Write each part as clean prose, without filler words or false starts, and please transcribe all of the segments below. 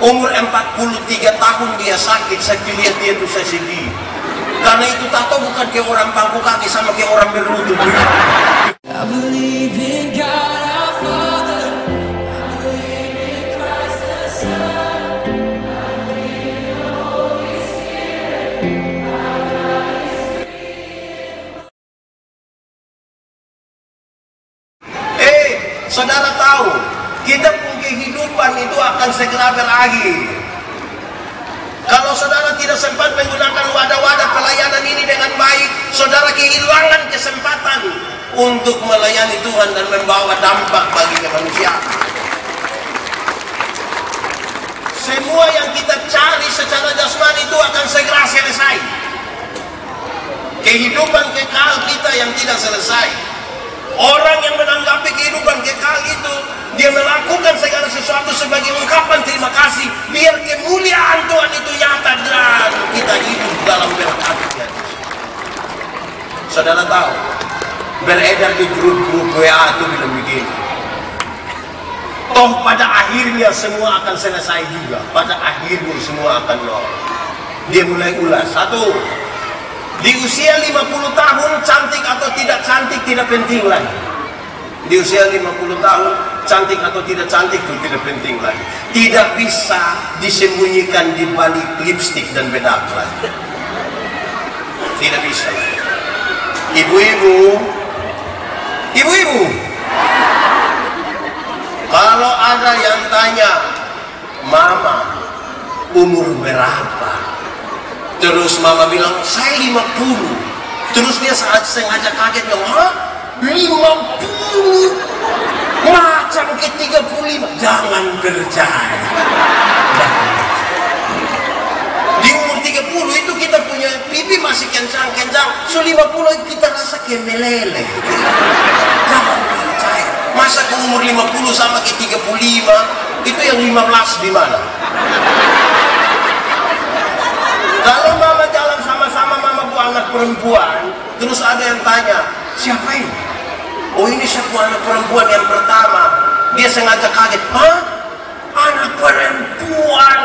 Umur 43 tahun dia sakit, saya lihat dia tuh saya sedih. Karena itu tato bukan kayak orang pangku kaki, sama kayak orang berlutut. I believe in God our Father, I believe in Christ the Son, I believe in the Holy Spirit, our God is free. Saudara tahu, kita punya kehidupan itu akan segera berakhir. Kalau saudara tidak sempat menggunakan wadah-wadah pelayanan ini dengan baik, saudara kehilangan kesempatan untuk melayani Tuhan dan membawa dampak bagi kemanusiaan. Semua yang kita cari secara jasmani itu akan segera selesai. Kehidupan kekal kita yang tidak selesai. Orang yang menanggapi kehidupan kekal itu, dia melakukan segala sesuatu sebagai ungkapan terima kasih, biar kemuliaan Tuhan itu nyata dan kita hidup dalam berkat Dia. Saudara tahu, beredar di grup-grup WA itu bilang begini, toh pada akhirnya semua akan selesai juga, pada akhirnya semua akan normal. Dia mulai ulas, satu, di usia 50 tahun cantik atau tidak cantik tidak penting lagi. Di usia 50 tahun cantik atau tidak cantik itu tidak penting lagi. Tidak bisa disembunyikan di balik lipstik dan bedak lagi. Tidak bisa lagi. Ibu-ibu, kalau ada yang tanya, mama umur berapa? Terus mama bilang, saya 50. Terus dia sengaja kaget, bilang, hah? 50? Macam ke 35? Jangan percaya. Di umur 30 itu kita punya pipi masih kencang-kencang. So 50 kita rasa kayak meleleh. Jangan percaya. Masa ke umur 50 sama ke 35? Itu yang 15 di mana? Kalau mama jalan sama-sama, mama bu anak perempuan, terus ada yang tanya, siapa ini? Oh, ini siapa anak perempuan yang pertama. Dia sengaja kaget, hah? Anak perempuan?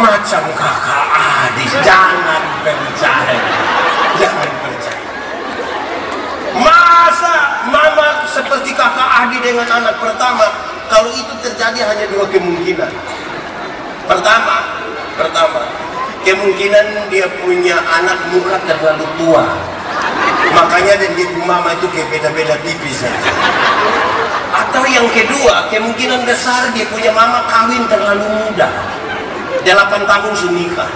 Macam kakak adik. Jangan percaya. Jangan percaya. Masa mama seperti kakak adik dengan anak pertama? Kalau itu terjadi hanya dua kemungkinan. Pertama, kemungkinan dia punya anak muka terlalu tua, makanya dia mama itu kayak beda-beda tipis ya. Atau yang kedua, kemungkinan besar dia punya mama kawin terlalu muda, 8 tahun sudah nikah,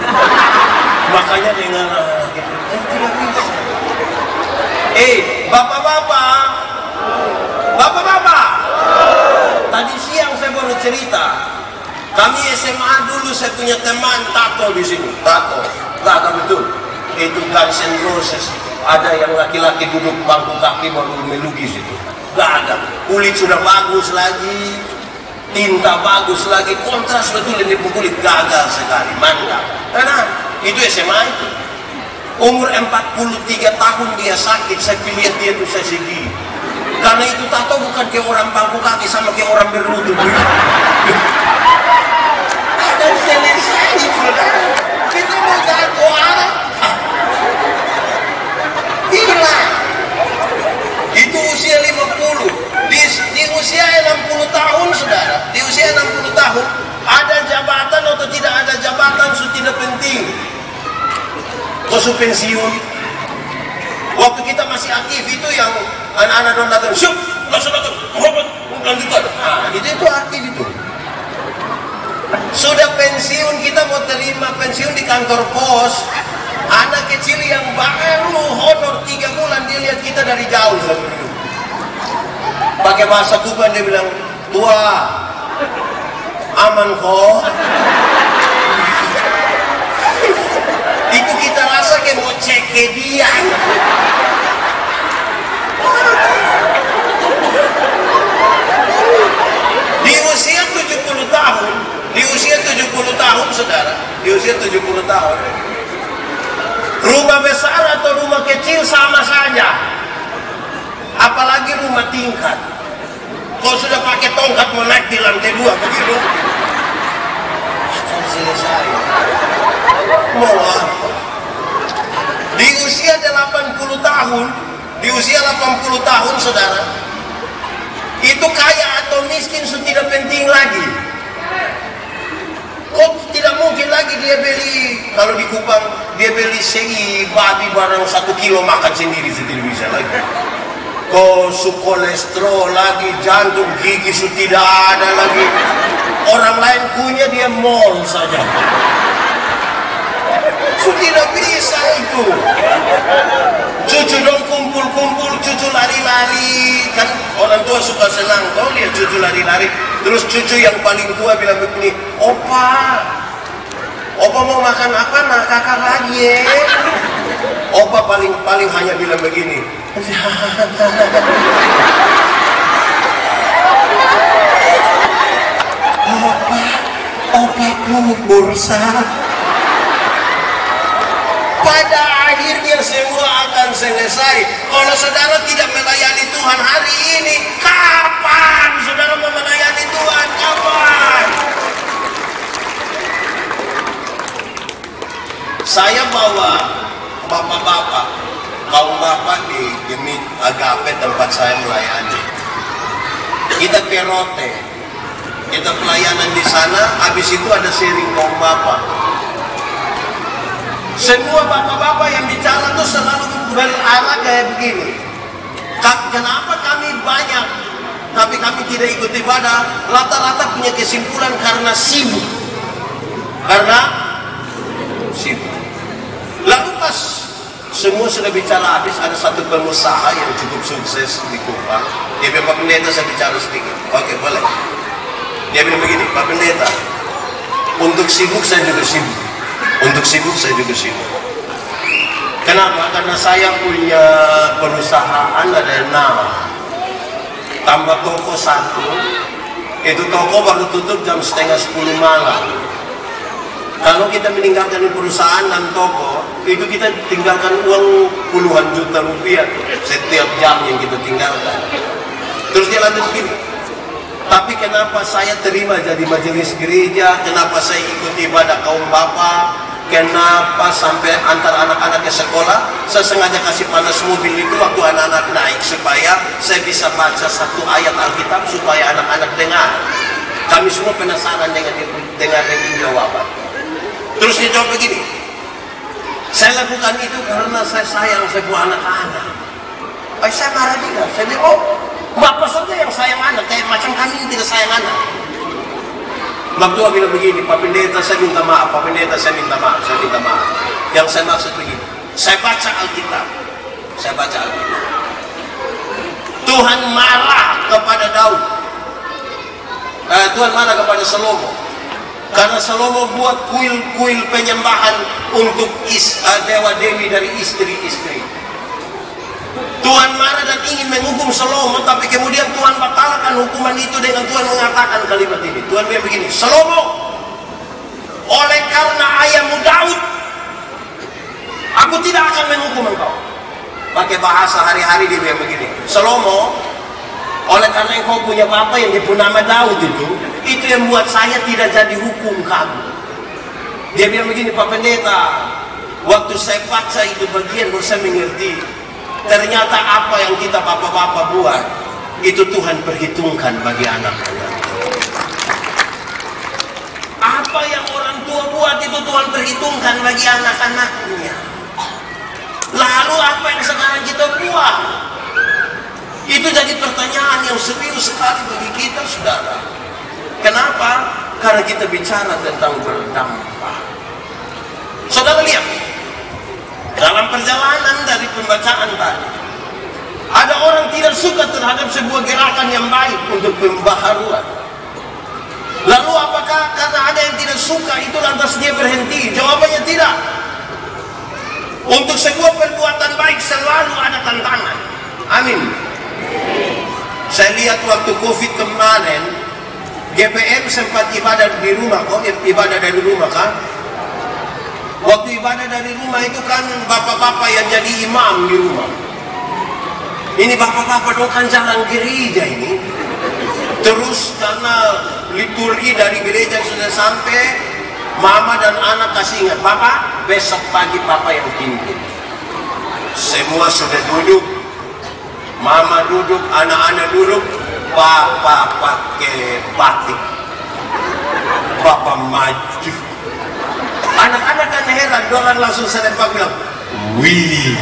makanya dengan gitu. Tidak bisa. Bapak-bapak, tadi siang saya baru cerita. Kami SMA dulu, saya punya teman tato di sini, tato. Gak betul. Itu Guns N' Roses. Ada yang laki-laki duduk bangku kaki baru melukis itu. Gak ada. Kulit sudah bagus lagi, tinta bagus lagi, kontras betul ini kulit, gagal sekali, mantap. Karena itu SMA itu. Umur 43 tahun dia sakit, saya lihat dia tuh saya sedih. Karena itu tato bukan kayak orang bangku kaki, sama kayak orang berlutut. Ada selesai, saudara. Kita mau jago apa? Gila. Itu usia 50. Di usia 60 tahun, saudara. Di usia 60 tahun, ada jabatan atau tidak ada jabatan sudah tidak penting. Kau sudah pensiun. Waktu kita masih aktif itu yang anak-anak datang, syuk, langsung datang, Muhammad, lanjutkan. Nah, itu aktif itu. Sudah pensiun, kita mau terima pensiun di kantor pos. Anak kecil yang baru honor 3 bulan, dia lihat kita dari jauh. Pakai bahasa Tuban dia bilang, tua, aman kok. Itu kita rasa kayak mau cek ke dia. Di usia 70 tahun, di usia 70 tahun, saudara, di usia 70 tahun, rumah besar atau rumah kecil sama saja, apalagi rumah tingkat. Kalau sudah pakai tongkat mau naik di lantai 2 begitu, Mau apa? Di usia 80 tahun, di usia 80 tahun saudara, itu kaya atau miskin sudah tidak penting lagi. Oh, tidak mungkin lagi dia beli, kalau di Kupang dia beli sei babi barang 1 kilo makan sendiri, sudah tidak bisa lagi. Kok su kolesterol lagi, jantung, gigi sudah tidak ada lagi. Orang lain punya, dia mall saja. Sudah tidak bisa itu. Cucu dong kumpul-kumpul, cucu lari-lari, kan orang tua suka senang toh lihat cucu lari-lari. Terus cucu yang paling tua bilang begini, opa mau makan apa? Nah kakak lagi ya. Opa paling hanya bilang begini, opa bursa. Pada akhirnya semua akan selesai. Kalau saudara tidak melayani Tuhan hari ini, kapan saudara mau melayani Tuhan? Kapan? Saya bawa bapak-bapak, kaum bapak di Gemit Agape tempat saya melayani. Kita ke Rote, kita pelayanan di sana. Habis itu ada sharing kaum bapak. Semua bapak-bapak yang bicara tuh selalu berarah kayak begini. Kenapa kami banyak tapi kami tidak ikut ibadah? Rata-rata punya kesimpulan karena sibuk. Karena sibuk. Lalu pas semua sudah bicara habis, ada satu pengusaha yang cukup sukses di Kupang. Dia bilang, Pak Pendeta, saya bicara sedikit. Oke, boleh. Dia bilang begini, Pak Pendeta, untuk sibuk saya juga sibuk. Untuk sibuk saya juga sibuk. Kenapa? Karena saya punya perusahaan ada 6. Tambah toko 1. Itu toko baru tutup jam setengah 10 malam. Kalau kita meninggalkan perusahaan dan toko, itu kita tinggalkan uang puluhan juta rupiah setiap jam yang kita tinggalkan. Terus dia lanjut begini, tapi kenapa saya terima jadi majelis gereja? Kenapa saya ikut ibadah kaum bapak? Kenapa sampai antar anak-anak ke sekolah? Saya sengaja kasih panas mobil itu waktu anak-anak naik, supaya saya bisa baca satu ayat Alkitab supaya anak-anak dengar. Kami semua penasaran dengan jawaban. Terus dia jawab begini, saya lakukan itu karena saya sayang semua anak-anak. Saya marah juga. Saya bilang, oh, bapak saja yang sayang anak, kayak macam kami yang tidak sayang anak. Waktu dia bilang begini, Pak Pendeta saya minta maaf, Pak Pendeta saya minta maaf, saya minta maaf. Yang saya maksud begini, saya baca Alkitab, saya baca Alkitab. Tuhan marah kepada Daud, Tuhan marah kepada Salomo, karena Salomo buat kuil-kuil penyembahan untuk dewa dewi dari istri-istri. Tuhan marah dan ingin menghukum Salomo, tapi kemudian Tuhan batalkan hukuman itu dengan Tuhan mengatakan kalimat ini. Tuhan bilang begini, Salomo, oleh karena ayahmu Daud, aku tidak akan menghukum engkau. Pakai bahasa hari-hari dia bilang begini, Salomo, oleh karena engkau punya bapak yang bernama Daud itu yang buat saya tidak jadi hukum kamu. Dia bilang begini, Pak Pendeta, waktu saya baca itu bagian baru saya mengerti. Ternyata apa yang kita bapak-bapak buat, itu Tuhan perhitungkan bagi anak-anak. Apa yang orang tua buat, itu Tuhan perhitungkan bagi anak-anaknya. Lalu apa yang sekarang kita buat? Itu jadi pertanyaan yang serius sekali bagi kita, saudara. Kenapa? Karena kita bicara tentang berdampak. Saudara lihat, dalam perjalanan dari pembacaan tadi, ada orang tidak suka terhadap sebuah gerakan yang baik untuk pembaharuan. Lalu apakah karena ada yang tidak suka itu lantas dia berhenti? Jawabannya tidak. Untuk sebuah perbuatan baik selalu ada tantangan. Amin. Saya lihat waktu COVID kemarin, GPM sempat ibadah di rumah kok, ibadah dari rumah kan? Waktu ibadah dari rumah itu kan bapak-bapak yang jadi imam di rumah. Ini bapak-bapak dong kan jarang gereja ini. Terus karena liturgi dari gereja sudah sampai, mama dan anak kasih ingat, Bapak, besok pagi papa yang pimpin. Semua sudah duduk, mama duduk, anak-anak duduk, papa pakai batik. Papa maju. Anak-anak kan heran, orang langsung serempak bilang, wih.